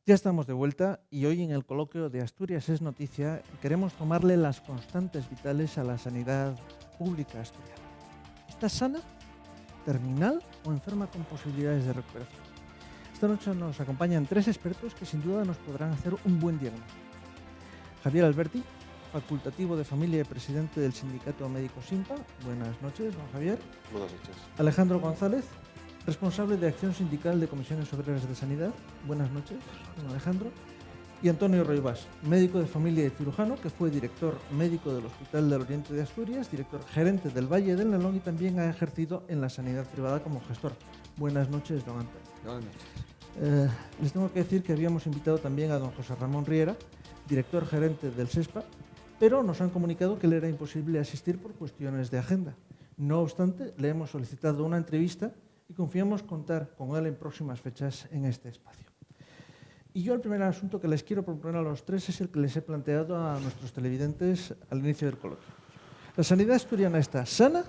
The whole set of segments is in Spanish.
Ya estamos de vuelta y hoy en el coloquio de Asturias es noticia queremos tomarle las constantes vitales a la sanidad pública asturiana. ¿Está sana, terminal o enferma con posibilidades de recuperación? Esta noche nos acompañan tres expertos que sin duda nos podrán hacer un buen diagnóstico. Javier Alberti, facultativo de familia y presidente del sindicato médico SIMPA. Buenas noches, don Javier. Buenas noches. Alejandro González, responsable de Acción Sindical de Comisiones Obreras de Sanidad. Buenas noches, don Alejandro. Y Antonio Roivas, médico de familia y cirujano, que fue director médico del Hospital del Oriente de Asturias, director gerente del Valle del Nalón y también ha ejercido en la sanidad privada como gestor. Buenas noches, don Antonio. Buenas noches. Les tengo que decir que habíamos invitado también a don José Ramón Riera, director gerente del SESPA, pero nos han comunicado que le era imposible asistir por cuestiones de agenda. No obstante, le hemos solicitado una entrevista y confiamos contar con él en próximas fechas en este espacio. Y yo el primer asunto que les quiero proponer a los tres es el que les he planteado a nuestros televidentes al inicio del coloquio. ¿La sanidad asturiana está sana,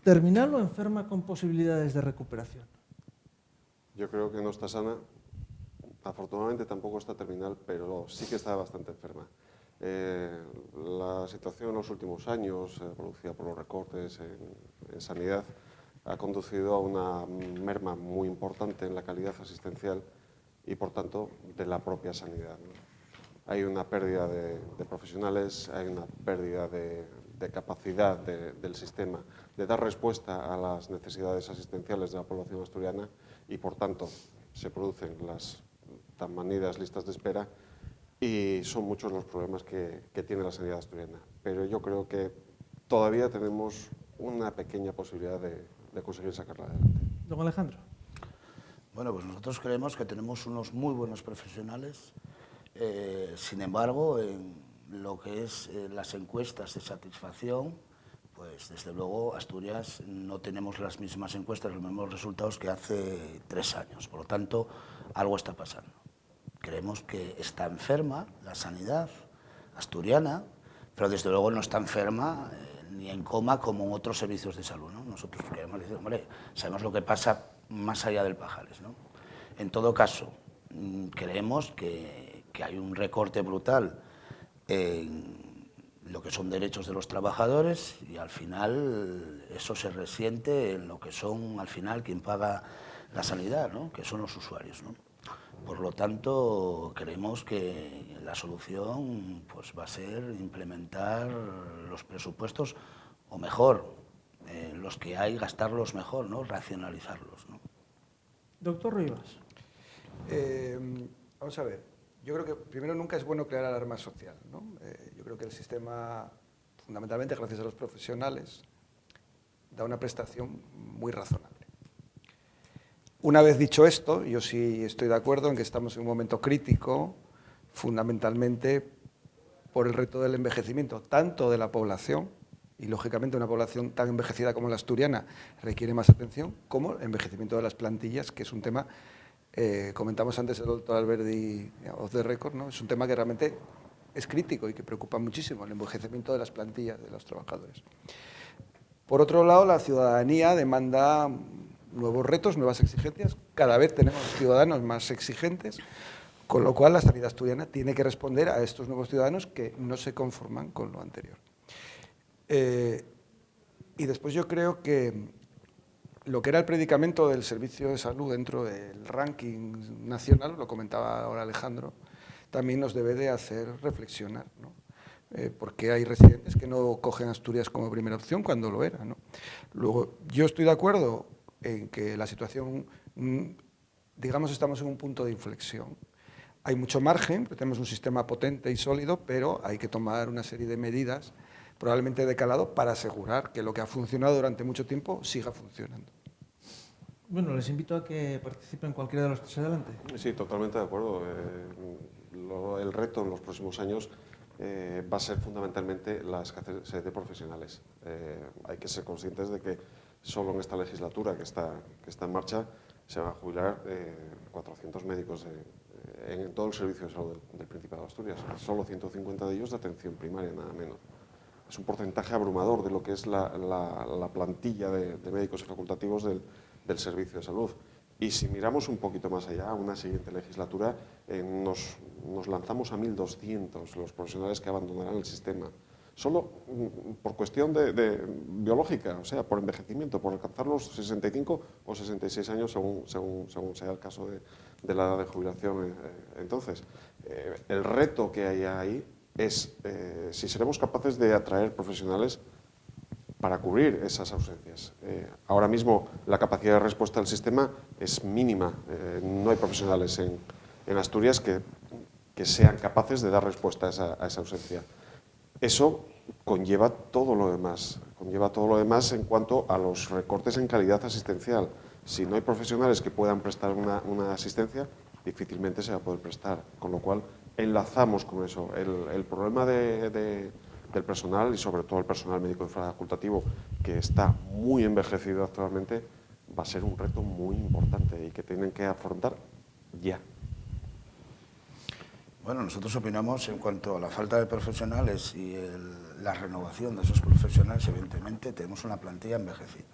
terminal o enferma con posibilidades de recuperación? Yo creo que no está sana. Afortunadamente tampoco está terminal, pero sí que está bastante enferma. La situación en los últimos años, producida por los recortes en sanidad, ha conducido a una merma muy importante en la calidad asistencial y, por tanto, de la propia sanidad, ¿no? Hay una pérdida de profesionales, hay una pérdida de capacidad del sistema de dar respuesta a las necesidades asistenciales de la población asturiana y, por tanto, se producen las tan manidas listas de espera y son muchos los problemas que tiene la sanidad asturiana. Pero yo creo que todavía tenemos una pequeña posibilidad de conseguir sacarla adelante. Don Alejandro. Bueno, pues nosotros creemos que tenemos unos muy buenos profesionales. Sin embargo, en lo que es las encuestas de satisfacción, pues desde luego Asturias no tenemos las mismas encuestas, los mismos resultados que hace 3 años. Por lo tanto, algo está pasando. Creemos que está enferma la sanidad asturiana, pero desde luego no está enferma ni en coma como en otros servicios de salud, ¿no? Nosotros queremos decir, hombre, sabemos lo que pasa más allá del Pajares, ¿no? En todo caso, creemos que hay un recorte brutal en lo que son derechos de los trabajadores y al final eso se resiente en lo que son al final quien paga la sanidad, ¿no? Que son los usuarios, ¿no? Por lo tanto, creemos que la solución pues, va a ser implementar los presupuestos, o mejor, los que hay, gastarlos mejor, ¿no? Racionalizarlos, ¿no? Doctor Rivas. Vamos a ver, yo creo que primero nunca es bueno crear alarma social, ¿no? Yo creo que el sistema, fundamentalmente gracias a los profesionales, da una prestación muy razonable. Una vez dicho esto, yo sí estoy de acuerdo en que estamos en un momento crítico, fundamentalmente por el reto del envejecimiento, tanto de la población, y lógicamente una población tan envejecida como la asturiana requiere más atención, como el envejecimiento de las plantillas, que es un tema, comentamos antes el doctor Alberti off the record, ¿no? Es un tema que realmente es crítico y que preocupa muchísimo, el envejecimiento de las plantillas de los trabajadores. Por otro lado, la ciudadanía demanda nuevos retos, nuevas exigencias. Cada vez tenemos ciudadanos más exigentes, con lo cual la sanidad asturiana tiene que responder a estos nuevos ciudadanos que no se conforman con lo anterior. Y después yo creo que lo que era el predicamento del servicio de salud dentro del ranking nacional, lo comentaba ahora Alejandro, también nos debe de hacer reflexionar, ¿no? Porque hay residentes que no cogen Asturias como primera opción cuando lo era, ¿no? Luego, yo estoy de acuerdo en que la situación, digamos, estamos en un punto de inflexión. Hay mucho margen, tenemos un sistema potente y sólido, pero hay que tomar una serie de medidas, probablemente de calado, para asegurar que lo que ha funcionado durante mucho tiempo siga funcionando. Bueno, les invito a que participen cualquiera de los tres adelante. Sí, totalmente de acuerdo. El reto en los próximos años va a ser fundamentalmente la escasez de profesionales. Hay que ser conscientes de que solo en esta legislatura que está en marcha se van a jubilar 400 médicos en todo el servicio de salud del Principado de Asturias. Solo 150 de ellos de atención primaria, nada menos. Es un porcentaje abrumador de lo que es la plantilla de médicos y facultativos del servicio de salud. Y si miramos un poquito más allá, a una siguiente legislatura, nos lanzamos a 1.200 los profesionales que abandonarán el sistema. Solo por cuestión de biológica, o sea, por envejecimiento, por alcanzar los 65 o 66 años según sea el caso de la edad de jubilación. Entonces, el reto que hay ahí es si seremos capaces de atraer profesionales para cubrir esas ausencias. Ahora mismo la capacidad de respuesta del sistema es mínima. No hay profesionales en Asturias que sean capaces de dar respuesta a esa ausencia. Eso conlleva todo lo demás. Conlleva todo lo demás en cuanto a los recortes en calidad asistencial. Si no hay profesionales que puedan prestar una asistencia, difícilmente se va a poder prestar. Con lo cual, enlazamos con eso. El problema del personal, y sobre todo el personal médico y facultativo, que está muy envejecido actualmente, va a ser un reto muy importante y que tienen que afrontar ya. Bueno, nosotros opinamos en cuanto a la falta de profesionales y la renovación de esos profesionales. Evidentemente tenemos una plantilla envejecida.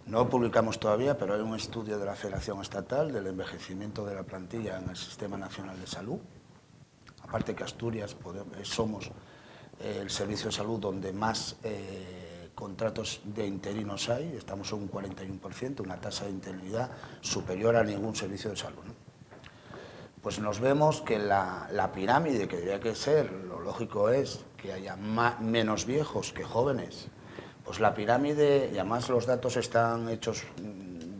No publicamos todavía, pero hay un estudio de la Federación Estatal del envejecimiento de la plantilla en el Sistema Nacional de Salud. Aparte que Asturias somos el servicio de salud donde más contratos de interinos hay, estamos en un 41%, una tasa de interinidad superior a ningún servicio de salud, ¿no? Pues nos vemos que la pirámide que debería que ser, lo lógico es que haya menos viejos que jóvenes. Pues la pirámide, y además los datos están hechos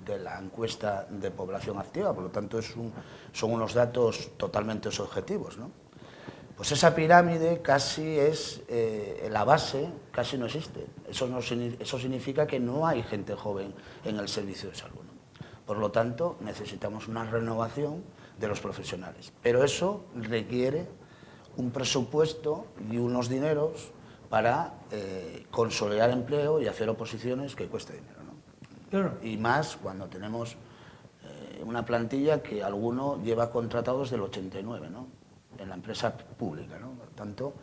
de la encuesta de población activa, por lo tanto son unos datos totalmente subjetivos, ¿no? Pues esa pirámide casi es, la base casi no existe. Eso significa que no hay gente joven en el servicio de salud, ¿no? Por lo tanto, necesitamos una renovación de los profesionales. Pero eso requiere un presupuesto y unos dineros para consolidar empleo y hacer oposiciones que cueste dinero, ¿no? Claro. Y más cuando tenemos una plantilla que alguno lleva contratado desde el 89, ¿no? En la empresa pública, ¿no? Por tanto,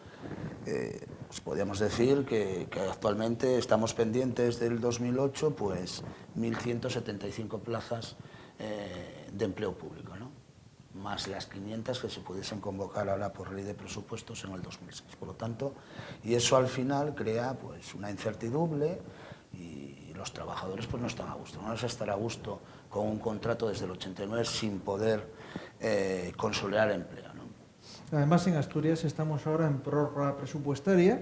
pues podríamos decir que actualmente estamos pendientes del 2008, pues 1.175 plazas de empleo público, ¿no? Más las 500 que se pudiesen convocar ahora por ley de presupuestos en el 2006. Por lo tanto, y eso al final crea pues una incertidumbre y los trabajadores pues no están a gusto. No les estará a gusto con un contrato desde el 89 sin poder consolidar empleo, ¿no? Además, en Asturias estamos ahora en prórroga presupuestaria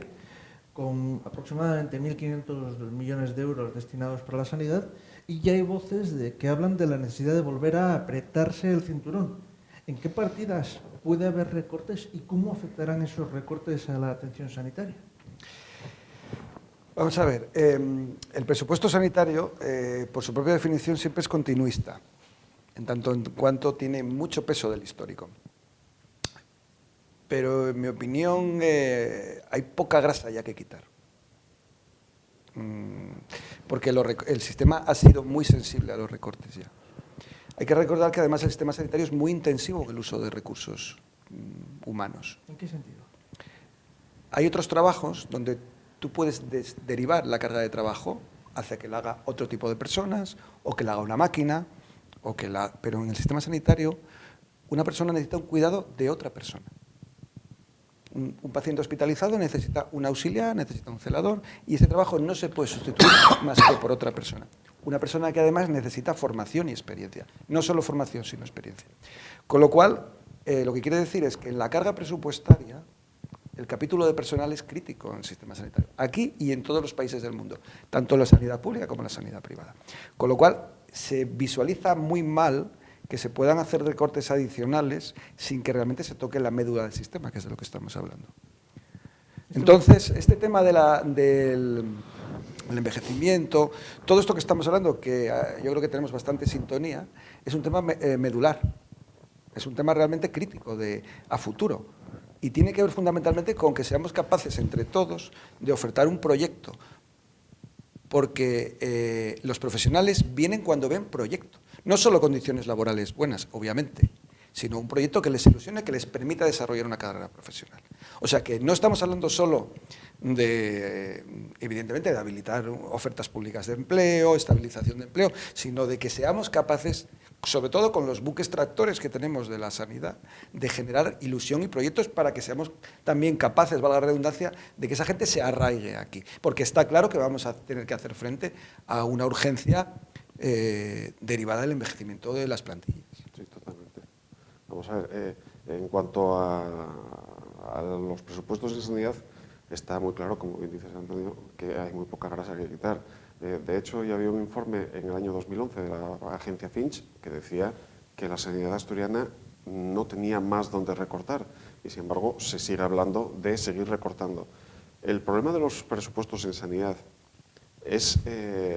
con aproximadamente 1.500 millones de euros destinados para la sanidad y ya hay voces que hablan de la necesidad de volver a apretarse el cinturón. ¿En qué partidas puede haber recortes y cómo afectarán esos recortes a la atención sanitaria? Vamos a ver, el presupuesto sanitario, por su propia definición, siempre es continuista, en tanto en cuanto tiene mucho peso del histórico. Pero, en mi opinión, hay poca grasa ya que quitar. Porque el sistema ha sido muy sensible a los recortes ya. Hay que recordar que además el sistema sanitario es muy intensivo en el uso de recursos humanos. ¿En qué sentido? Hay otros trabajos donde tú puedes derivar la carga de trabajo hacia que la haga otro tipo de personas o que la haga una máquina, pero en el sistema sanitario una persona necesita un cuidado de otra persona. Un paciente hospitalizado necesita un auxiliar, necesita un celador y ese trabajo no se puede sustituir más que por otra persona. Una persona que además necesita formación y experiencia. No solo formación, sino experiencia. Con lo cual, lo que quiere decir es que en la carga presupuestaria el capítulo de personal es crítico en el sistema sanitario, aquí y en todos los países del mundo, tanto en la sanidad pública como en la sanidad privada. Con lo cual, se visualiza muy mal que se puedan hacer recortes adicionales sin que realmente se toque la médula del sistema, que es de lo que estamos hablando. Entonces, este tema del envejecimiento, todo esto que estamos hablando, que yo creo que tenemos bastante sintonía, es un tema medular, es un tema realmente crítico a futuro y tiene que ver fundamentalmente con que seamos capaces entre todos de ofertar un proyecto, porque los profesionales vienen cuando ven proyecto. No solo condiciones laborales buenas, obviamente, sino un proyecto que les ilusione, que les permita desarrollar una carrera profesional. O sea que no estamos hablando solo de, evidentemente, de habilitar ofertas públicas de empleo, estabilización de empleo, sino de que seamos capaces, sobre todo con los buques tractores que tenemos de la sanidad, de generar ilusión y proyectos para que seamos también capaces, valga la redundancia, de que esa gente se arraigue aquí. Porque está claro que vamos a tener que hacer frente a una urgencia derivada del envejecimiento de las plantillas. Sí, totalmente. Vamos a ver, en cuanto a los presupuestos de sanidad, está muy claro, como bien dices, Antonio, que hay muy poca grasa que quitar. De hecho, ya había un informe en el año 2011 de la agencia Finch que decía que la sanidad asturiana no tenía más donde recortar y, sin embargo, se sigue hablando de seguir recortando. El problema de los presupuestos en sanidad es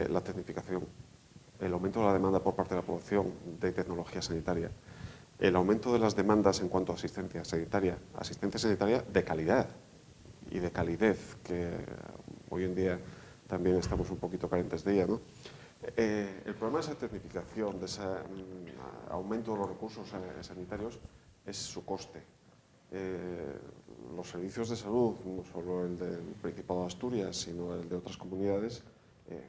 la tecnificación, el aumento de la demanda por parte de la población de tecnología sanitaria, el aumento de las demandas en cuanto a asistencia sanitaria de calidad y de calidez, que hoy en día también estamos un poquito carentes de ella, ¿no? El problema de esa tecnificación, de ese aumento de los recursos sanitarios, es su coste. Los servicios de salud, no solo el del Principado de Asturias, sino el de otras comunidades,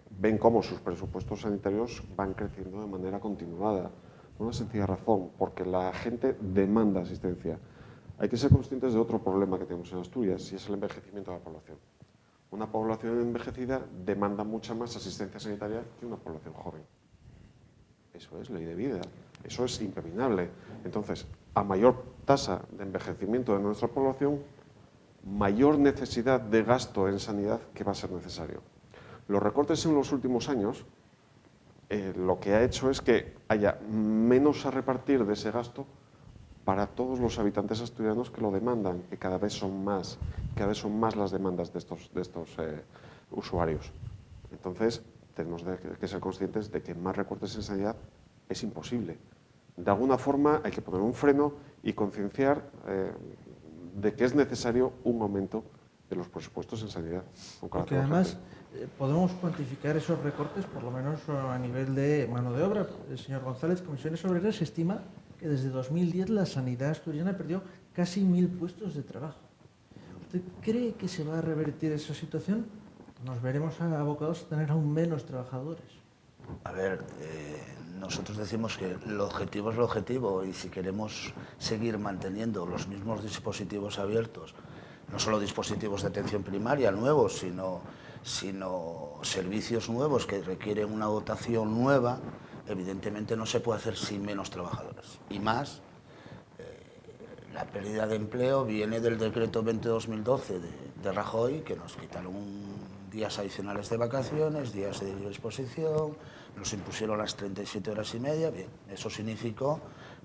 ven cómo sus presupuestos sanitarios van creciendo de manera continuada. Por una sencilla razón, porque la gente demanda asistencia. Hay que ser conscientes de otro problema que tenemos en Asturias, y es el envejecimiento de la población. Una población envejecida demanda mucha más asistencia sanitaria que una población joven. Eso es ley de vida, eso es impepinable. Entonces, a mayor tasa de envejecimiento de nuestra población, mayor necesidad de gasto en sanidad que va a ser necesario. Los recortes en los últimos años lo que ha hecho es que haya menos a repartir de ese gasto para todos los habitantes asturianos que lo demandan, que cada vez son más las demandas de estos usuarios. Entonces, tenemos que ser conscientes de que más recortes en sanidad es imposible. De alguna forma hay que poner un freno y concienciar de que es necesario un aumento de los presupuestos en sanidad. Porque además podemos cuantificar esos recortes, por lo menos a nivel de mano de obra. El señor González, Comisiones Obreras, estima que desde 2010 la sanidad asturiana perdió casi 1000 puestos de trabajo. ¿Usted cree que se va a revertir esa situación? ¿Nos veremos abocados a tener aún menos trabajadores? A ver, nosotros decimos que el objetivo es el objetivo, y si queremos seguir manteniendo los mismos dispositivos abiertos, no solo dispositivos de atención primaria nuevos, sino servicios nuevos que requieren una dotación nueva, evidentemente no se puede hacer sin menos trabajadores. Y más, la pérdida de empleo viene del decreto 20-2012 de Rajoy, que nos quitaron días adicionales de vacaciones, días de libre exposición, nos impusieron las 37 horas y media. Bien, eso significó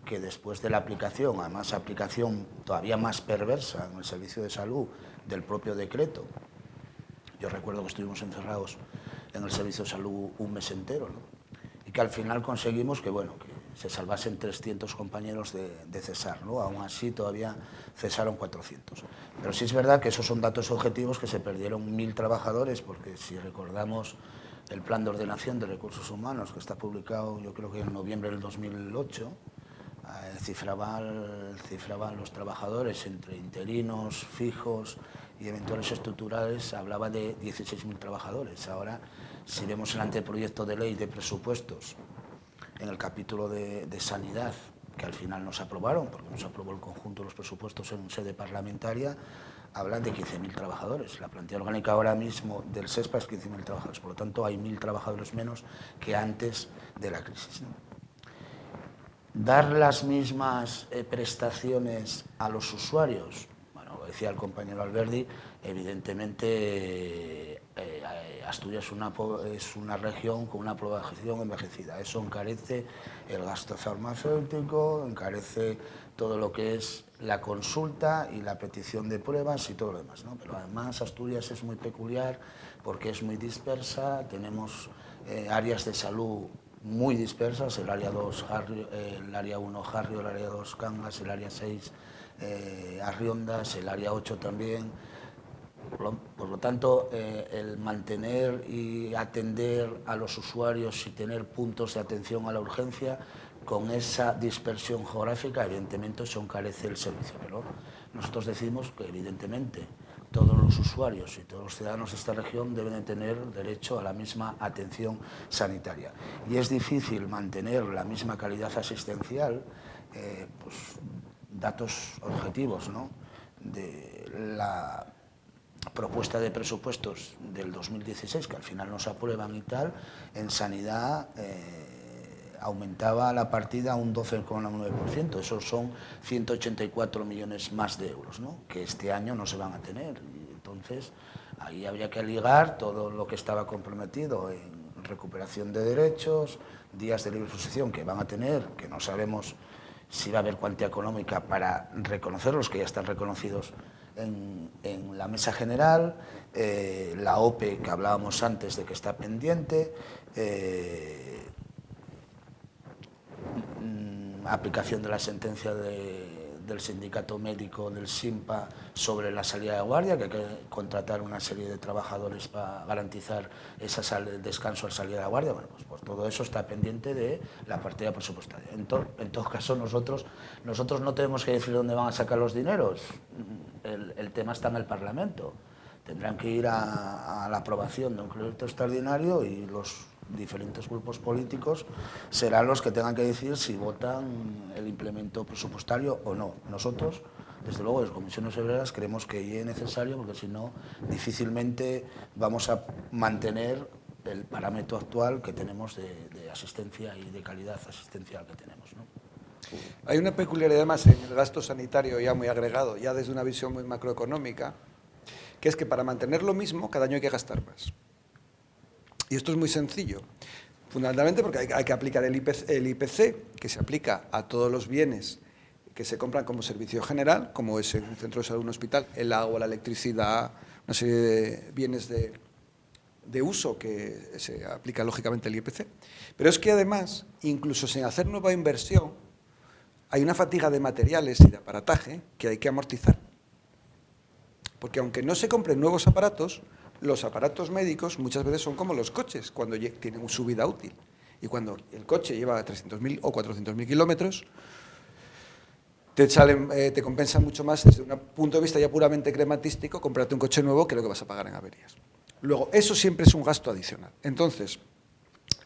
que después de la aplicación, además aplicación todavía más perversa en el servicio de salud del propio decreto, yo recuerdo que estuvimos encerrados en el servicio de salud un mes entero, ¿no? Y que al final conseguimos que, bueno, que se salvasen 300 compañeros de cesar, ¿no? Aún así todavía cesaron 400. Pero sí es verdad que esos son datos objetivos, que se perdieron 1000 trabajadores, porque si recordamos el Plan de Ordenación de Recursos Humanos, que está publicado yo creo que en noviembre del 2008, cifraban los trabajadores entre interinos, fijos y eventuales estructurales, hablaba de 16.000 trabajadores. Ahora, si vemos el anteproyecto de ley de presupuestos, en el capítulo de sanidad, que al final nos aprobaron, porque nos aprobó el conjunto de los presupuestos en sede parlamentaria, hablan de 15.000 trabajadores. La plantilla orgánica ahora mismo del SESPA es 15.000 trabajadores, por lo tanto hay 1.000 trabajadores menos que antes de la crisis, ¿no? Dar las mismas prestaciones a los usuarios, bueno, lo decía el compañero Alberdi, evidentemente Asturias es una región con una población envejecida. Eso encarece el gasto farmacéutico, encarece todo lo que es la consulta y la petición de pruebas y todo lo demás, ¿no? Pero además Asturias es muy peculiar porque es muy dispersa, tenemos áreas de salud muy dispersas, el área 2 el área 1 Jarrio, el área 2 Cangas, el área 6 Arriondas, el área 8 también. Por lo tanto, el mantener y atender a los usuarios y tener puntos de atención a la urgencia con esa dispersión geográfica, evidentemente eso encarece el servicio. Pero nosotros decimos que, evidentemente, todos los usuarios y todos los ciudadanos de esta región deben de tener derecho a la misma atención sanitaria. Y es difícil mantener la misma calidad asistencial, pues, datos objetivos, ¿no?, de la propuesta de presupuestos del 2016, que al final no se aprueban y tal, en sanidad aumentaba la partida un 12,9%, esos son 184 millones más de euros, ¿no?, que este año no se van a tener. Y entonces, ahí habría que ligar todo lo que estaba comprometido en recuperación de derechos, días de libre exposición que van a tener, que no sabemos si va a haber cuantía económica para reconocerlos, que ya están reconocidos en la mesa general, la OPE que hablábamos antes de que está pendiente, aplicación de la sentencia del sindicato médico del SINPA sobre la salida de guardia, que hay que contratar una serie de trabajadores para garantizar el descanso al salir de guardia. Bueno, pues todo eso está pendiente de la partida presupuestaria. En todo caso, nosotros no tenemos que decir dónde van a sacar los dineros. El tema está en el Parlamento. Tendrán que ir a la aprobación de un proyecto extraordinario y los diferentes grupos políticos serán los que tengan que decir si votan el implemento presupuestario o no. Nosotros, desde luego, desde Comisiones Obreras, creemos que es necesario, porque si no, difícilmente vamos a mantener el parámetro actual que tenemos de asistencia y de calidad asistencial que tenemos, ¿no? Hay una peculiaridad más en el gasto sanitario ya muy agregado, ya desde una visión muy macroeconómica, que es que para mantener lo mismo, cada año hay que gastar más. Y esto es muy sencillo, fundamentalmente porque hay que aplicar el IPC, que se aplica a todos los bienes que se compran como servicio general, como es un centro de salud, un hospital, el agua, la electricidad, una serie de bienes de uso que se aplica lógicamente el IPC. Pero es que además, incluso sin hacer nueva inversión, hay una fatiga de materiales y de aparataje que hay que amortizar. Porque aunque no se compren nuevos aparatos, los aparatos médicos muchas veces son como los coches, cuando tienen su vida útil. Y cuando el coche lleva 300.000 o 400.000 kilómetros, te compensa mucho más desde un punto de vista ya puramente crematístico comprarte un coche nuevo que lo que vas a pagar en averías. Luego, eso siempre es un gasto adicional. Entonces,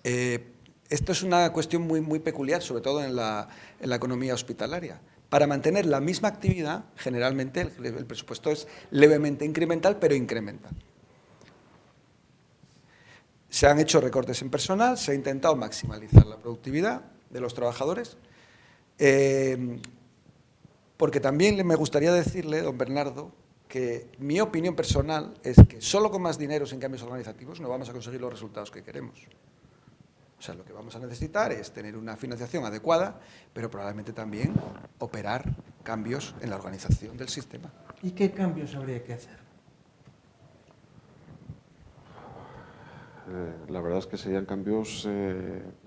esto es una cuestión muy peculiar, sobre todo en la economía hospitalaria. Para mantener la misma actividad, generalmente el presupuesto es levemente incremental, pero incremental. Se han hecho recortes en personal, se ha intentado maximizar la productividad de los trabajadores, porque también me gustaría decirle, don Bernardo, que mi opinión personal es que solo con más dinero sin cambios organizativos no vamos a conseguir los resultados que queremos. O sea, lo que vamos a necesitar es tener una financiación adecuada, pero probablemente también operar cambios en la organización del sistema. ¿Y qué cambios habría que hacer? La verdad es que serían cambios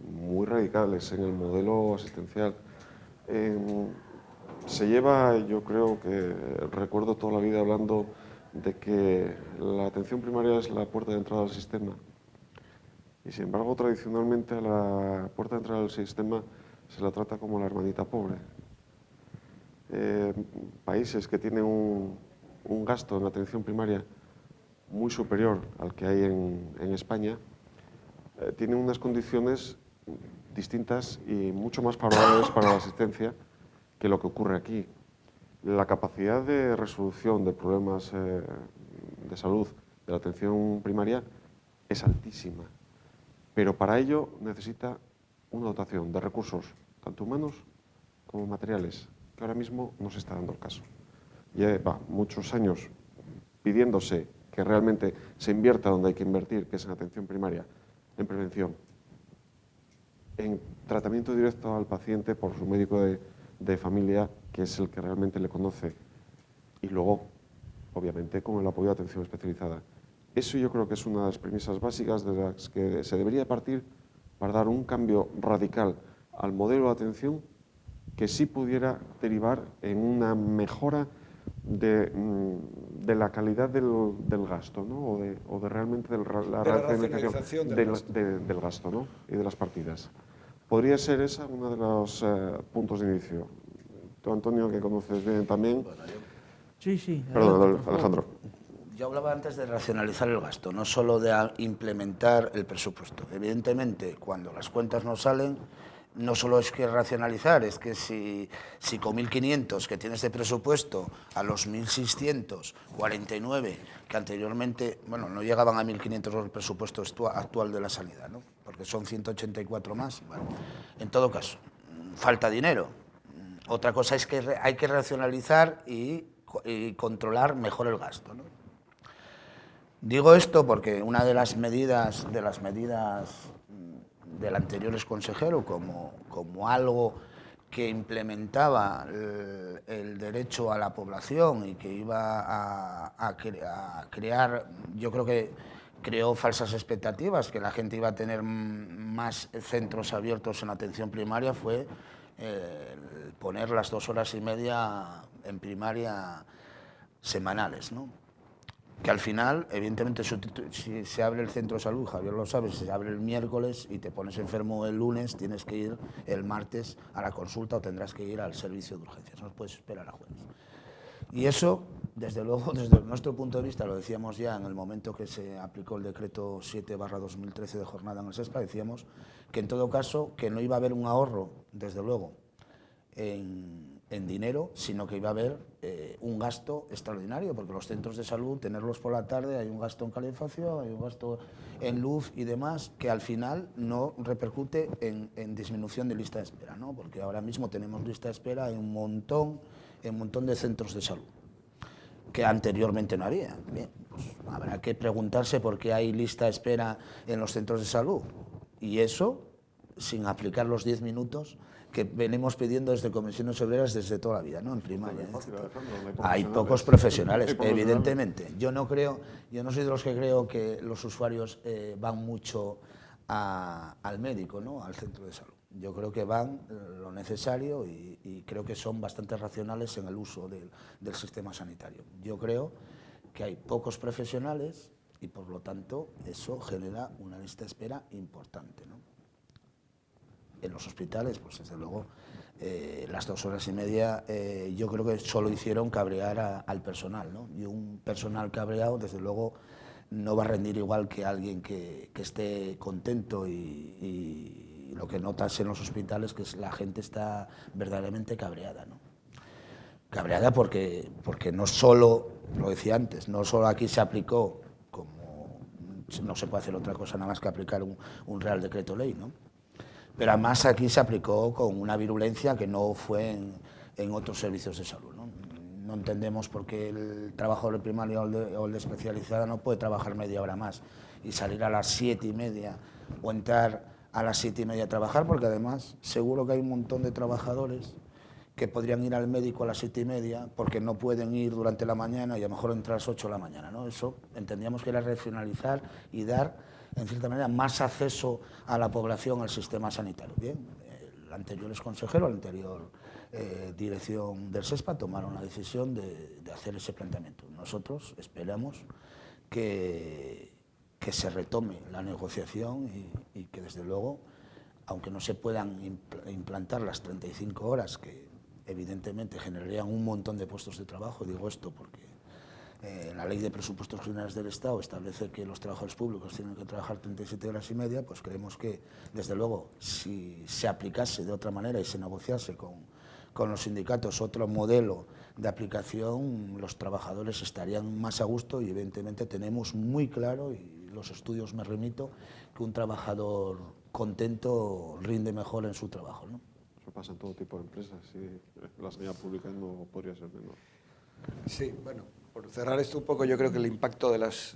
muy radicales en el modelo asistencial. Se lleva, yo creo que recuerdo toda la vida hablando de que la atención primaria es la puerta de entrada al sistema. Y sin embargo, tradicionalmente a la puerta de entrada al sistema se la trata como la hermanita pobre. Países que tienen un gasto en atención primaria muy superior al que hay en España, tienen unas condiciones distintas y mucho más favorables para la asistencia que lo que ocurre aquí. La capacidad de resolución de problemas de salud de la atención primaria es altísima, pero para ello necesita una dotación de recursos, tanto humanos como materiales, que ahora mismo no se está dando el caso. Lleva muchos años pidiéndose que realmente se invierta donde hay que invertir, que es en atención primaria, en prevención, en tratamiento directo al paciente por su médico de familia, que es el que realmente le conoce, y luego, obviamente, con el apoyo de atención especializada. Eso yo creo que es una de las premisas básicas de las que se debería partir para dar un cambio radical al modelo de atención que sí pudiera derivar en una mejora de la calidad del gasto, ¿no? o de realmente la racionalización del gasto, ¿no? Y de las partidas. Podría ser esa uno de los puntos de inicio. Tú, Antonio, que conoces bien también. Sí, sí. Perdón, adelante, por favor. Alejandro. Yo hablaba antes de racionalizar el gasto, no solo de implementar el presupuesto. Evidentemente, cuando las cuentas no salen, no solo es que racionalizar, es que si con 1.500 que tienes de presupuesto a los 1.649, que anteriormente, bueno, no llegaban a 1.500 el presupuesto actual de la sanidad, ¿no? Porque son 184 más. Bueno, en todo caso, falta dinero. Otra cosa es que hay que racionalizar y controlar mejor el gasto, ¿no? Digo esto porque una de las medidas del anterior consejero como algo que implementaba el derecho a la población y que iba a crear, yo creo que creó falsas expectativas, que la gente iba a tener más centros abiertos en atención primaria, fue poner las 2 horas y media en primaria semanales, ¿no? Que al final, evidentemente, si se abre el centro de salud, Javier lo sabe, se abre el miércoles y te pones enfermo el lunes, tienes que ir el martes a la consulta o tendrás que ir al servicio de urgencias, no puedes esperar a jueves. Y eso, desde luego, desde nuestro punto de vista, lo decíamos ya en el momento que se aplicó el decreto 7/2013 de jornada en el SESPA, decíamos que en todo caso que no iba a haber un ahorro, desde luego, en dinero, sino que iba a haber un gasto extraordinario, porque los centros de salud, tenerlos por la tarde, hay un gasto en calefacción, hay un gasto en luz y demás, que al final no repercute en disminución de lista de espera, ¿no? Porque ahora mismo tenemos lista de espera en un montón de centros de salud, que anteriormente no había. Bien, pues habrá que preguntarse por qué hay lista de espera en los centros de salud, y eso sin aplicar los 10 minutos que venimos pidiendo desde Comisiones Obreras desde toda la vida, ¿no? En primaria. Hay pocos profesionales, evidentemente. Yo no soy de los que creo que los usuarios van mucho al médico, ¿no? Al centro de salud. Yo creo que van lo necesario y creo que son bastante racionales en el uso del sistema sanitario. Yo creo que hay pocos profesionales y, por lo tanto, eso genera una lista de espera importante, ¿no? En los hospitales, pues desde luego, las 2 horas y media yo creo que solo hicieron cabrear al personal, ¿no? Y un personal cabreado, desde luego, no va a rendir igual que alguien que esté contento y lo que notas en los hospitales que la gente está verdaderamente cabreada, ¿no? Cabreada porque no solo, lo decía antes, no solo aquí se aplicó, como no se puede hacer otra cosa nada más que aplicar un Real Decreto Ley, ¿no? Pero además aquí se aplicó con una virulencia que no fue en otros servicios de salud, ¿no? No entendemos por qué el trabajador de primaria o el de especializada no puede trabajar media hora más y salir a las 7:30 o entrar a las 7:30 a trabajar, porque además seguro que hay un montón de trabajadores que podrían ir al médico a las 7:30 porque no pueden ir durante la mañana y a lo mejor entrar a las 8 de la mañana, ¿no? Eso entendíamos que era regionalizar y dar, en cierta manera, más acceso a la población al sistema sanitario. Bien, el anterior consejero, la anterior dirección del SESPA tomaron la decisión de hacer ese planteamiento. Nosotros esperamos que se retome la negociación y que, desde luego, aunque no se puedan implantar las 35 horas, que evidentemente generarían un montón de puestos de trabajo, digo esto porque la Ley de Presupuestos Generales del Estado establece que los trabajadores públicos tienen que trabajar 37 horas y media, pues creemos que, desde luego, si se aplicase de otra manera y se negociase con los sindicatos otro modelo de aplicación, los trabajadores estarían más a gusto y, evidentemente, tenemos muy claro, y los estudios me remito, que un trabajador contento rinde mejor en su trabajo, ¿no? Eso pasa en todo tipo de empresas y la sanidad pública no podría ser menor. Sí, bueno, por cerrar esto un poco, yo creo que el impacto de las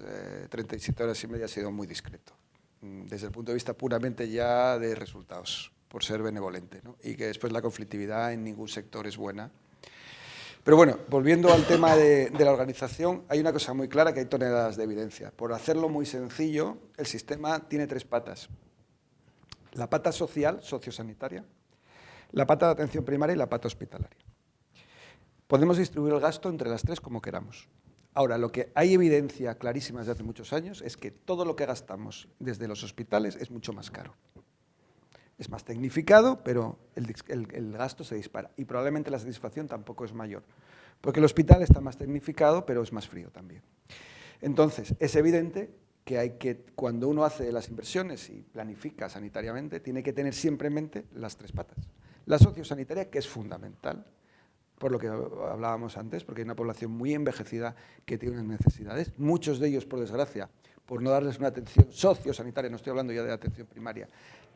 37 horas y media ha sido muy discreto, desde el punto de vista puramente ya de resultados, por ser benevolente, ¿no? Y que después la conflictividad en ningún sector es buena. Pero bueno, volviendo al tema de la organización, hay una cosa muy clara, que hay toneladas de evidencia. Por hacerlo muy sencillo, el sistema tiene 3 patas. La pata social, sociosanitaria, la pata de atención primaria y la pata hospitalaria. Podemos distribuir el gasto entre las 3 como queramos. Ahora, lo que hay evidencia clarísima desde hace muchos años es que todo lo que gastamos desde los hospitales es mucho más caro. Es más tecnificado, pero el gasto se dispara. Y probablemente la satisfacción tampoco es mayor, porque el hospital está más tecnificado, pero es más frío también. Entonces, es evidente que cuando uno hace las inversiones y planifica sanitariamente, tiene que tener siempre en mente las tres patas. La sociosanitaria, que es fundamental, por lo que hablábamos antes, porque hay una población muy envejecida que tiene unas necesidades, muchos de ellos, por desgracia, por no darles una atención sociosanitaria, no estoy hablando ya de atención primaria,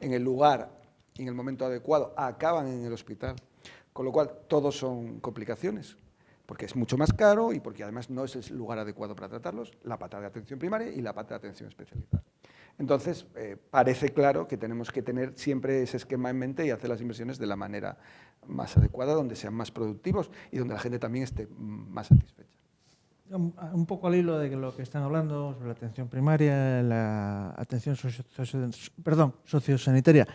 en el lugar y en el momento adecuado, acaban en el hospital, con lo cual todos son complicaciones, porque es mucho más caro y porque además no es el lugar adecuado para tratarlos, la pata de atención primaria y la pata de atención especializada. Entonces, parece claro que tenemos que tener siempre ese esquema en mente y hacer las inversiones de la manera más adecuada, donde sean más productivos y donde la gente también esté más satisfecha. Un poco al hilo de lo que están hablando sobre la atención primaria, la atención sociosanitaria.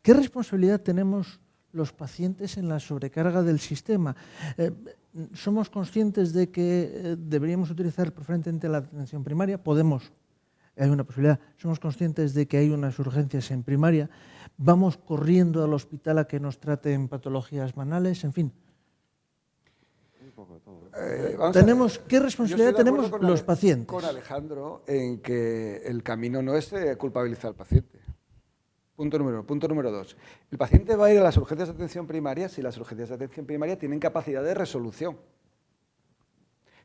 ¿Qué responsabilidad tenemos los pacientes en la sobrecarga del sistema? ¿Somos conscientes de que deberíamos utilizar preferentemente la atención primaria? Hay una posibilidad. ¿Somos conscientes de que hay unas urgencias en primaria? ¿Vamos corriendo al hospital a que nos traten patologías banales? En fin. ¿Qué responsabilidad tenemos los pacientes? Con Alejandro en que el camino no es culpabilizar al paciente. Punto número 2. El paciente va a ir a las urgencias de atención primaria si las urgencias de atención primaria tienen capacidad de resolución.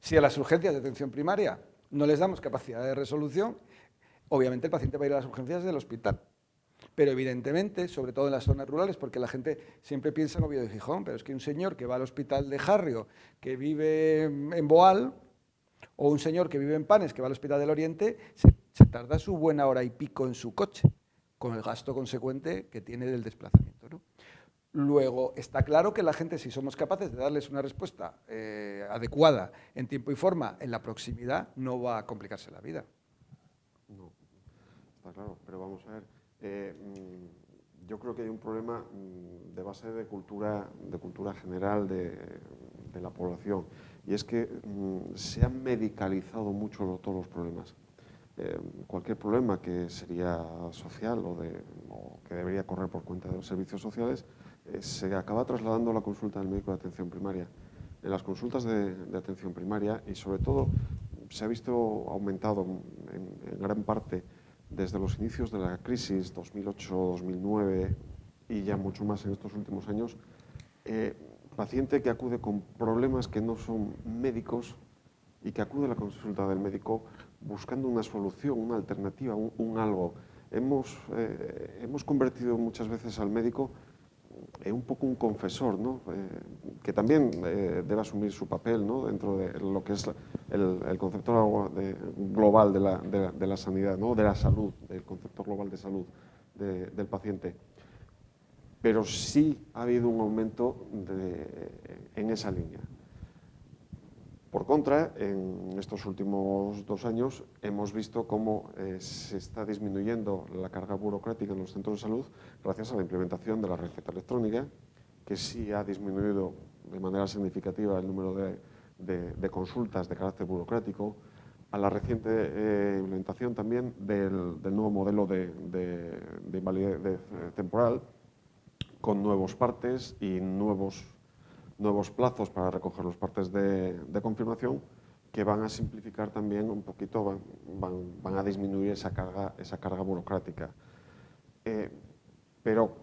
Si a las urgencias de atención primaria no les damos capacidad de resolución, obviamente el paciente va a ir a las urgencias del hospital. Pero evidentemente, sobre todo en las zonas rurales, porque la gente siempre piensa en Oviedo y Gijón, pero es que un señor que va al hospital de Jarrio, que vive en Boal, o un señor que vive en Panes, que va al hospital del Oriente, se tarda su buena hora y pico en su coche, con el gasto consecuente que tiene del desplazamiento, ¿no? Luego, está claro que la gente, si somos capaces de darles una respuesta adecuada en tiempo y forma, en la proximidad, no va a complicarse la vida. No, está claro, pero vamos a ver. Yo creo que hay un problema de base de cultura general de la población, y es que se han medicalizado mucho todos los problemas. Cualquier problema que sería social o que debería correr por cuenta de los servicios sociales se acaba trasladando a la consulta del médico de atención primaria. En las consultas de atención primaria, y sobre todo se ha visto aumentado en gran parte desde los inicios de la crisis 2008-2009 y ya mucho más en estos últimos años, paciente que acude con problemas que no son médicos y que acude a la consulta del médico buscando una solución, una alternativa, un algo. Hemos convertido muchas veces al médico en un poco un confesor, ¿no? Que también debe asumir su papel, ¿no? Dentro de lo que es el concepto global de la sanidad, ¿no? De la salud, del concepto global de salud del paciente. Pero sí ha habido un aumento en esa línea. Por contra, en estos últimos 2 años hemos visto cómo se está disminuyendo la carga burocrática en los centros de salud gracias a la implementación de la receta electrónica, que sí ha disminuido de manera significativa el número de consultas de carácter burocrático, a la reciente implementación también del nuevo modelo de invalidez temporal, con nuevos partes y nuevos plazos para recoger los partes de confirmación, que van a simplificar también un poquito, van a disminuir esa carga burocrática. Pero,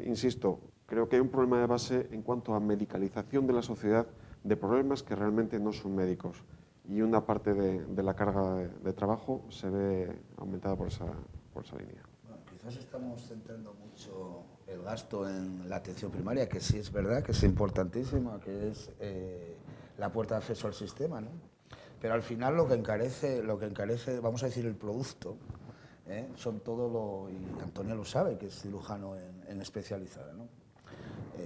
insisto, creo que hay un problema de base en cuanto a medicalización de la sociedad de problemas que realmente no son médicos, y una parte de la carga de trabajo se ve aumentada por esa línea. Bueno, quizás estamos centrando mucho el gasto en la atención primaria, que sí es verdad, que es importantísima, que es la puerta de acceso al sistema, ¿no? Pero al final lo que encarece, vamos a decir, el producto, son todo y Antonio lo sabe, que es cirujano en especializada, ¿no?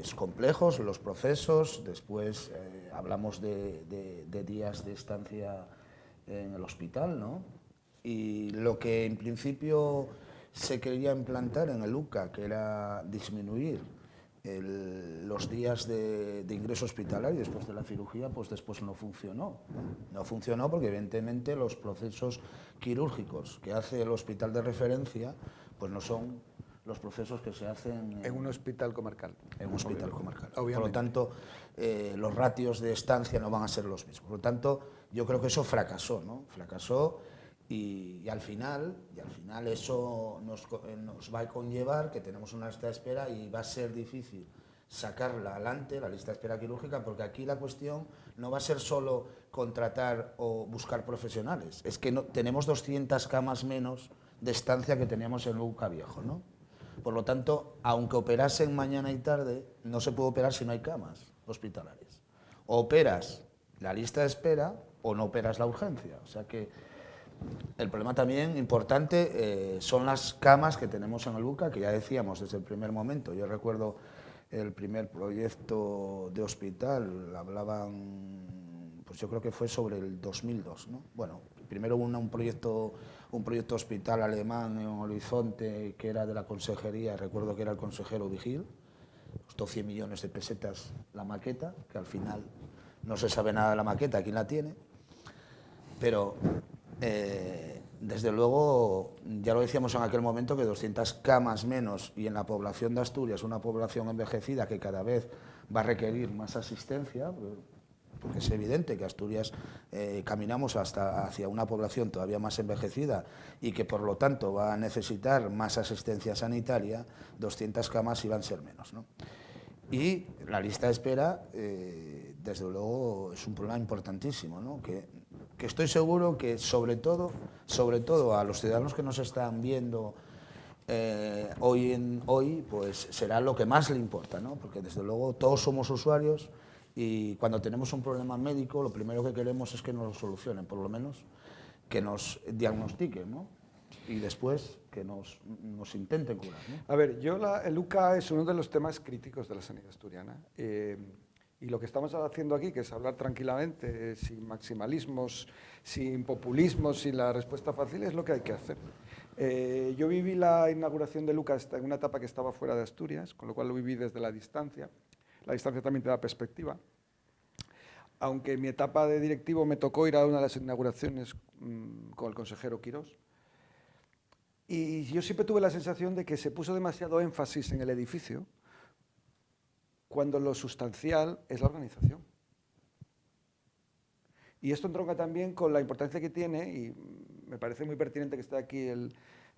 Es complejos los procesos, después hablamos de días de estancia en el hospital, ¿no? Y lo que en principio se quería implantar en el UCA, que era disminuir los días de ingreso hospitalario después de la cirugía, pues después no funcionó. No funcionó porque evidentemente los procesos quirúrgicos que hace el hospital de referencia pues no son los procesos que se hacen En un hospital comarcal. En un hospital comarcal. Obviamente. Por lo tanto, los ratios de estancia no van a ser los mismos. Por lo tanto, yo creo que eso fracasó, ¿no? Fracasó y al final eso nos va a conllevar que tenemos una lista de espera y va a ser difícil sacarla adelante, la lista de espera quirúrgica, porque aquí la cuestión no va a ser solo contratar o buscar profesionales, es que tenemos 200 camas menos de estancia que teníamos en UCA Viejo, ¿no? Por lo tanto, aunque operasen mañana y tarde, no se puede operar si no hay camas hospitalarias. O operas la lista de espera o no operas la urgencia. O sea que el problema también importante son las camas que tenemos en el UCA, que ya decíamos desde el primer momento. Yo recuerdo el primer proyecto de hospital, hablaban, pues yo creo que fue sobre el 2002, ¿no? Bueno, primero hubo un proyecto hospital alemán en Horizonte, que era de la consejería, recuerdo que era el consejero Vigil, costó 100 millones de pesetas la maqueta, que al final no se sabe nada de la maqueta, quién la tiene, pero desde luego, ya lo decíamos en aquel momento, que 200 camas menos y en la población de Asturias, una población envejecida que cada vez va a requerir más asistencia, porque es evidente que Asturias caminamos hacia una población todavía más envejecida y que por lo tanto va a necesitar más asistencia sanitaria, 200 camas iban a ser menos, ¿no? Y la lista de espera, desde luego, es un problema importantísimo, ¿no? Que estoy seguro que sobre todo a los ciudadanos que nos están viendo hoy, pues será lo que más le importa, ¿no? Porque desde luego todos somos usuarios y cuando tenemos un problema médico lo primero que queremos es que nos lo solucionen, por lo menos que nos diagnostiquen, ¿no? Y después que nos intenten curar, ¿no? A ver, el UCA es uno de los temas críticos de la sanidad asturiana. Y lo que estamos haciendo aquí, que es hablar tranquilamente, sin maximalismos, sin populismos, sin la respuesta fácil, es lo que hay que hacer. Yo viví la inauguración del UCA en una etapa que estaba fuera de Asturias, con lo cual lo viví desde la distancia. La distancia también te da perspectiva. Aunque en mi etapa de directivo me tocó ir a una de las inauguraciones con el consejero Quirós. Y yo siempre tuve la sensación de que se puso demasiado énfasis en el edificio, cuando lo sustancial es la organización. Y esto entronca también con la importancia que tiene, y me parece muy pertinente que esté aquí el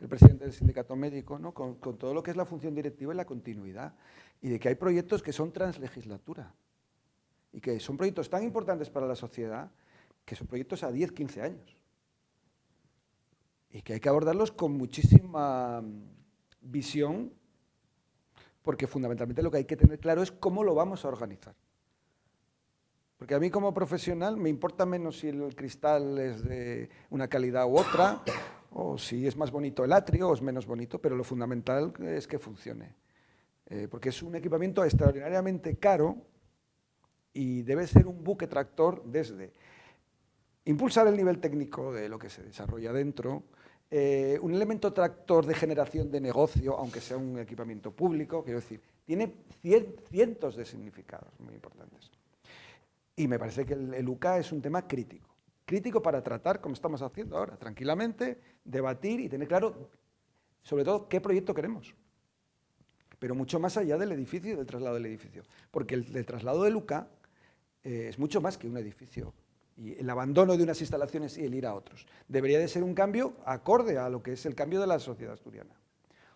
presidente del sindicato médico, ¿no? con todo lo que es la función directiva y la continuidad, y de que hay proyectos que son translegislatura, y que son proyectos tan importantes para la sociedad, que son proyectos a 10, 15 años, y que hay que abordarlos con muchísima visión, porque fundamentalmente lo que hay que tener claro es cómo lo vamos a organizar. Porque a mí como profesional me importa menos si el cristal es de una calidad u otra, o si es más bonito el atrio o es menos bonito, pero lo fundamental es que funcione. Porque es un equipamiento extraordinariamente caro y debe ser un buque tractor desde impulsar el nivel técnico de lo que se desarrolla dentro, un elemento tractor de generación de negocio, aunque sea un equipamiento público, quiero decir, tiene cientos de significados muy importantes. Y me parece que el UCA es un tema crítico para tratar, como estamos haciendo ahora, tranquilamente, debatir y tener claro, sobre todo, qué proyecto queremos. Pero mucho más allá del edificio y del traslado del edificio. Porque el traslado del UCA es mucho más que un edificio. Y el abandono de unas instalaciones y el ir a otros. Debería de ser un cambio acorde a lo que es el cambio de la sociedad asturiana.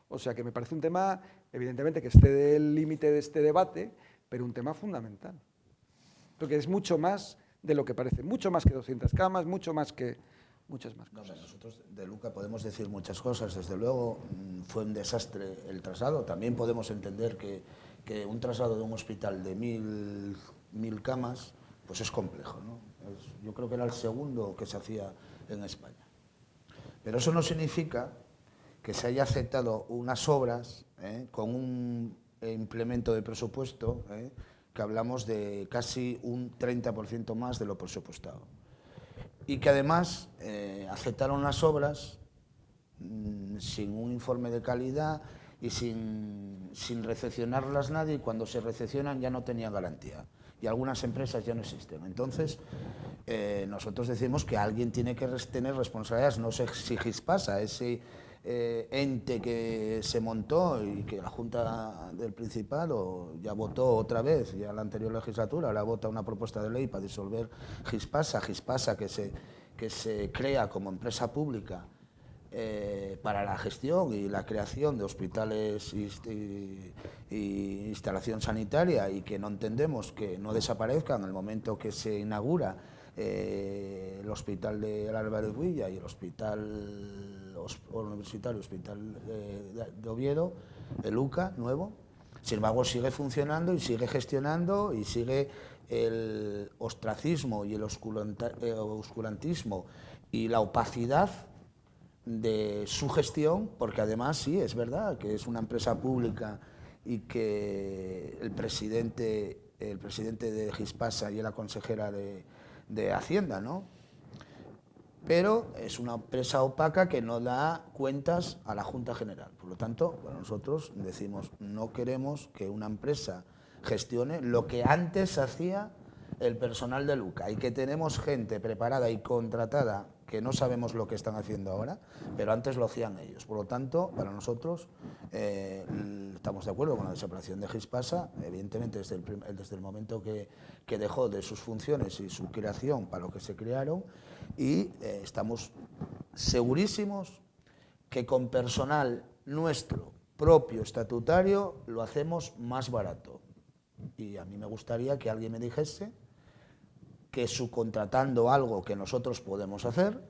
O sea que me parece un tema, evidentemente, que esté del límite de este debate, pero un tema fundamental. Porque es mucho más de lo que parece, mucho más que 200 camas, mucho más que muchas más cosas. No, nosotros de Luca podemos decir muchas cosas. Desde luego fue un desastre el traslado. También podemos entender que un traslado de un hospital de 1000 camas pues es complejo, ¿no? Yo creo que era el segundo que se hacía en España. Pero eso no significa que se haya aceptado unas obras con un implemento de presupuesto que hablamos de casi un 30% más de lo presupuestado. Y que además aceptaron las obras sin un informe de calidad y sin recepcionarlas nadie, y cuando se recepcionan ya no tenían garantía. Y algunas empresas ya no existen. Entonces, nosotros decimos que alguien tiene que tener responsabilidades, no sé si GISPASA, ese ente que se montó y que la Junta del Principado ya votó otra vez, ya en la anterior legislatura, ahora vota una propuesta de ley para disolver Gispasa que se crea como empresa pública para la gestión y la creación de hospitales y instalación sanitaria, y que no entendemos que no desaparezcan en el momento que se inaugura el Hospital de Álvarez Villa y el Hospital Universitario, Hospital de Oviedo, el UCA nuevo. Sin embargo, sigue funcionando y sigue gestionando y sigue el ostracismo y el oscurantismo y la opacidad de su gestión, porque además sí, es verdad que es una empresa pública y que el presidente de Gispasa y la consejera de Hacienda, ¿no? Pero es una empresa opaca que no da cuentas a la Junta General. Por lo tanto, bueno, nosotros decimos, no queremos que una empresa gestione lo que antes hacía el personal de Luca, y que tenemos gente preparada y contratada que no sabemos lo que están haciendo ahora, pero antes lo hacían ellos. Por lo tanto, para nosotros estamos de acuerdo con la desaparición de Gispasa, evidentemente desde el momento que dejó de sus funciones y su creación para lo que se crearon, y estamos segurísimos que con personal nuestro propio estatutario lo hacemos más barato. Y a mí me gustaría que alguien me dijese que subcontratando algo que nosotros podemos hacer,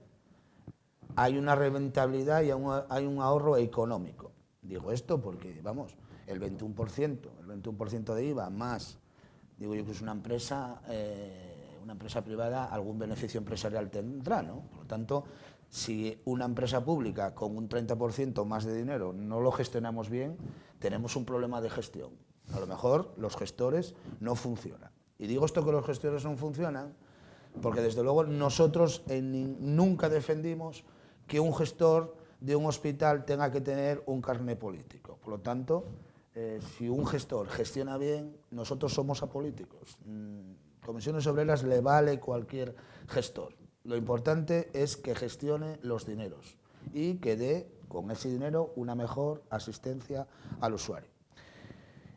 hay una rentabilidad y hay un ahorro económico. Digo esto porque, vamos, el 21% de IVA más, digo yo que es una empresa privada, algún beneficio empresarial tendrá, ¿no? Por lo tanto, si una empresa pública con un 30% más de dinero no lo gestionamos bien, tenemos un problema de gestión. A lo mejor los gestores no funcionan. Y digo esto que los gestores no funcionan porque desde luego nosotros nunca defendimos que un gestor de un hospital tenga que tener un carné político. Por lo tanto, si un gestor gestiona bien, nosotros somos apolíticos. Comisiones Obreras le vale cualquier gestor. Lo importante es que gestione los dineros y que dé con ese dinero una mejor asistencia al usuario.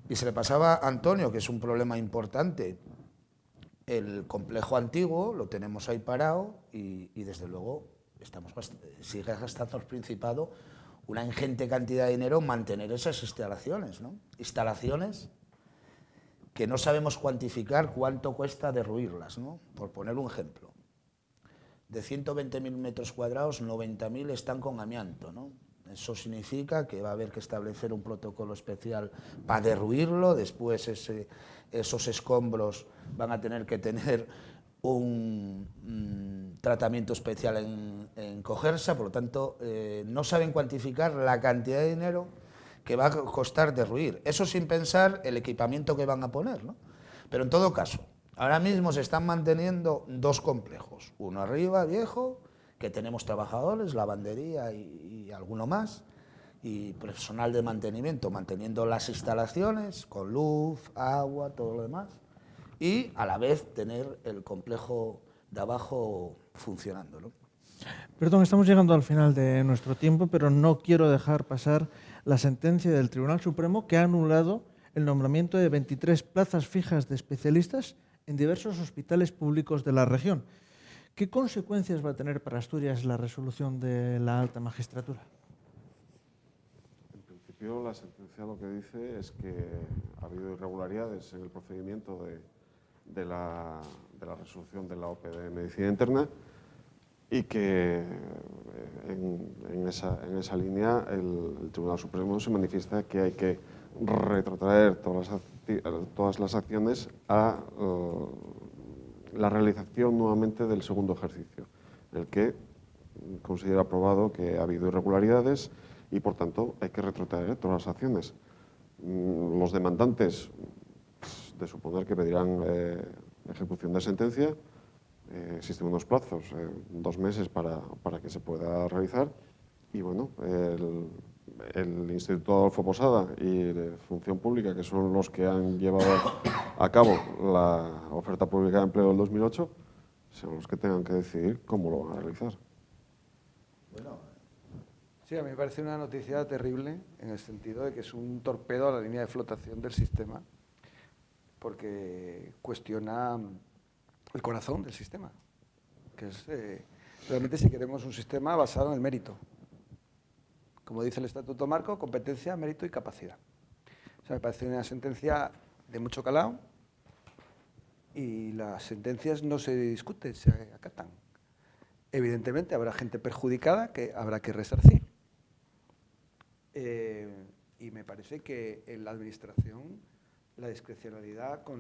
Y se le pasaba a Antonio, que es un problema importante. El complejo antiguo lo tenemos ahí parado y desde luego sigue gastando el Principado una ingente cantidad de dinero en mantener esas instalaciones, ¿no? Instalaciones que no sabemos cuantificar cuánto cuesta derruirlas, ¿no? Por poner un ejemplo. De 120.000 metros cuadrados, 90.000 están con amianto, ¿no? Eso significa que va a haber que establecer un protocolo especial para derruirlo. Después esos escombros van a tener que tener un tratamiento especial en Cogersa. Por lo tanto, no saben cuantificar la cantidad de dinero que va a costar derruir. Eso sin pensar el equipamiento que van a poner, ¿no? Pero en todo caso, ahora mismo se están manteniendo dos complejos. Uno arriba, viejo, que tenemos trabajadores, lavandería y alguno más, y personal de mantenimiento, manteniendo las instalaciones con luz, agua, todo lo demás, y a la vez tener el complejo de abajo funcionando, ¿no? Perdón, estamos llegando al final de nuestro tiempo, pero no quiero dejar pasar la sentencia del Tribunal Supremo que ha anulado el nombramiento de 23 plazas fijas de especialistas en diversos hospitales públicos de la región. ¿Qué consecuencias va a tener para Asturias la resolución de la alta magistratura? En principio, la sentencia lo que dice es que ha habido irregularidades en el procedimiento de la resolución de la OPE de Medicina Interna y que en esa línea el Tribunal Supremo se manifiesta que hay que retrotraer todas las acciones a la realización nuevamente del segundo ejercicio, en el que considera aprobado que ha habido irregularidades y, por tanto, hay que retrotraer todas las acciones. Los demandantes, de suponer que pedirán ejecución de sentencia, existen unos plazos, 2 meses para que se pueda realizar, y bueno, el Instituto Adolfo Posada y Función Pública, que son los que han llevado a cabo la oferta pública de empleo del 2008, son los que tengan que decidir cómo lo van a realizar. Bueno, Sí, a mí me parece una noticia terrible en el sentido de que es un torpedo a la línea de flotación del sistema, porque cuestiona el corazón del sistema, que es realmente si queremos un sistema basado en el mérito. Como dice el Estatuto Marco, competencia, mérito y capacidad. O sea, me parece una sentencia de mucho calado y las sentencias no se discuten, se acatan. Evidentemente habrá gente perjudicada que habrá que resarcir. Y me parece que en la administración con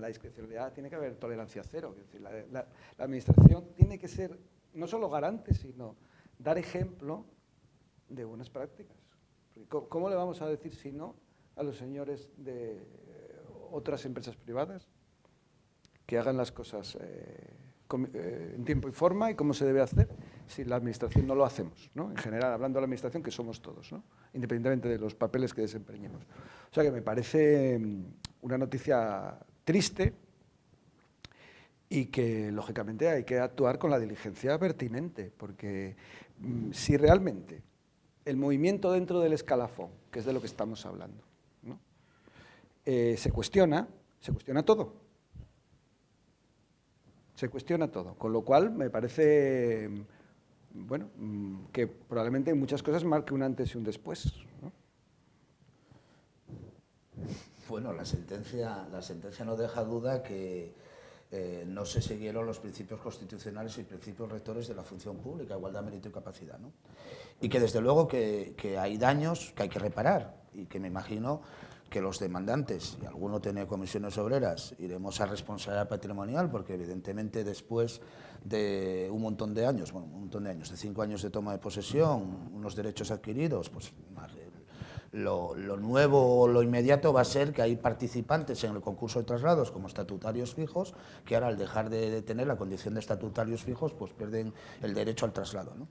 la discrecionalidad tiene que haber tolerancia cero. Es decir, la administración tiene que ser no solo garante, sino dar ejemplo de buenas prácticas. ¿Cómo le vamos a decir si no a los señores de otras empresas privadas que hagan las cosas en tiempo y forma y cómo se debe hacer si la administración no lo hacemos, ¿no? En general, hablando de la administración, que somos todos, ¿no? Independientemente de los papeles que desempeñemos. O sea que me parece una noticia triste y que, lógicamente, hay que actuar con la diligencia pertinente, porque si realmente el movimiento dentro del escalafón, que es de lo que estamos hablando, ¿no? Se cuestiona todo. Se cuestiona todo, con lo cual me parece, bueno, que probablemente en muchas cosas marque un antes y un después, ¿no? Bueno, la sentencia no deja duda que no se siguieron los principios constitucionales y principios rectores de la función pública, igualdad, mérito y capacidad, ¿no? Y que desde luego que hay daños que hay que reparar y que me imagino que los demandantes, y alguno tiene comisiones obreras, iremos a responsabilidad patrimonial, porque evidentemente después de un montón de años, de 5 años de toma de posesión, unos derechos adquiridos, pues lo nuevo o lo inmediato va a ser que hay participantes en el concurso de traslados como estatutarios fijos, que ahora al dejar de tener la condición de estatutarios fijos, pues pierden el derecho al traslado, ¿no?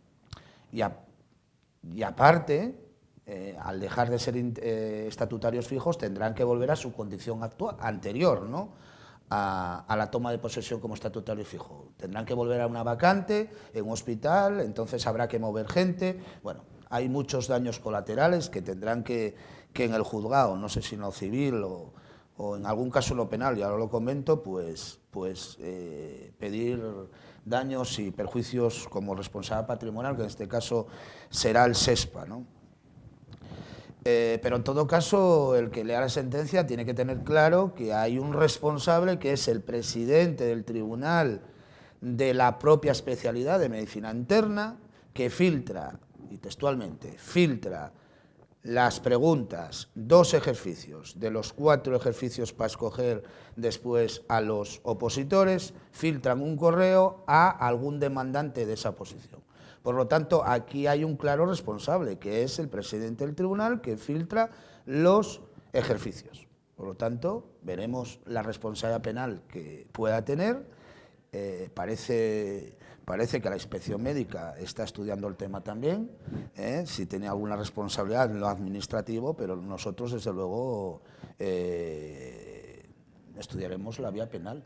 Y aparte, al dejar de ser estatutarios fijos, tendrán que volver a su condición anterior, ¿no? A la toma de posesión como estatutario fijo. Tendrán que volver a una vacante en un hospital, entonces habrá que mover gente. Bueno, hay muchos daños colaterales que tendrán que en el juzgado, no sé si en lo civil o en algún caso en lo penal, y ahora lo comento, pues pedir daños y perjuicios como responsable patrimonial, que en este caso será el SESPA, ¿no? Pero en todo caso, el que lea la sentencia tiene que tener claro que hay un responsable, que es el presidente del tribunal de la propia especialidad de medicina interna, que filtra, y textualmente, filtra las preguntas, 2 ejercicios, de los 4 ejercicios para escoger después a los opositores, filtran un correo a algún demandante de esa posición. Por lo tanto, aquí hay un claro responsable, que es el presidente del tribunal, que filtra los ejercicios. Por lo tanto, veremos la responsabilidad penal que pueda tener. Parece que la inspección médica está estudiando el tema también, si tiene alguna responsabilidad en lo administrativo, pero nosotros, desde luego, estudiaremos la vía penal.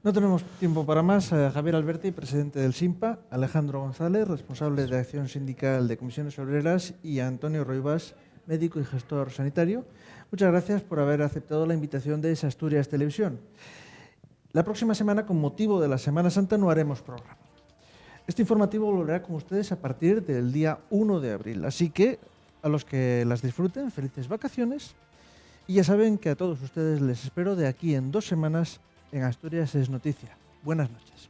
No tenemos tiempo para más. Javier Alberti, presidente del SINPA, Alejandro González, responsable de Acción Sindical de Comisiones Obreras, y Antonio Roivas, médico y gestor sanitario. Muchas gracias por haber aceptado la invitación de Asturias Televisión. La próxima semana, con motivo de la Semana Santa, no haremos programa. Este informativo volverá con ustedes a partir del día 1 de abril. Así que, a los que las disfruten, felices vacaciones. Y ya saben que a todos ustedes les espero de aquí en 2 semanas en Asturias es Noticia. Buenas noches.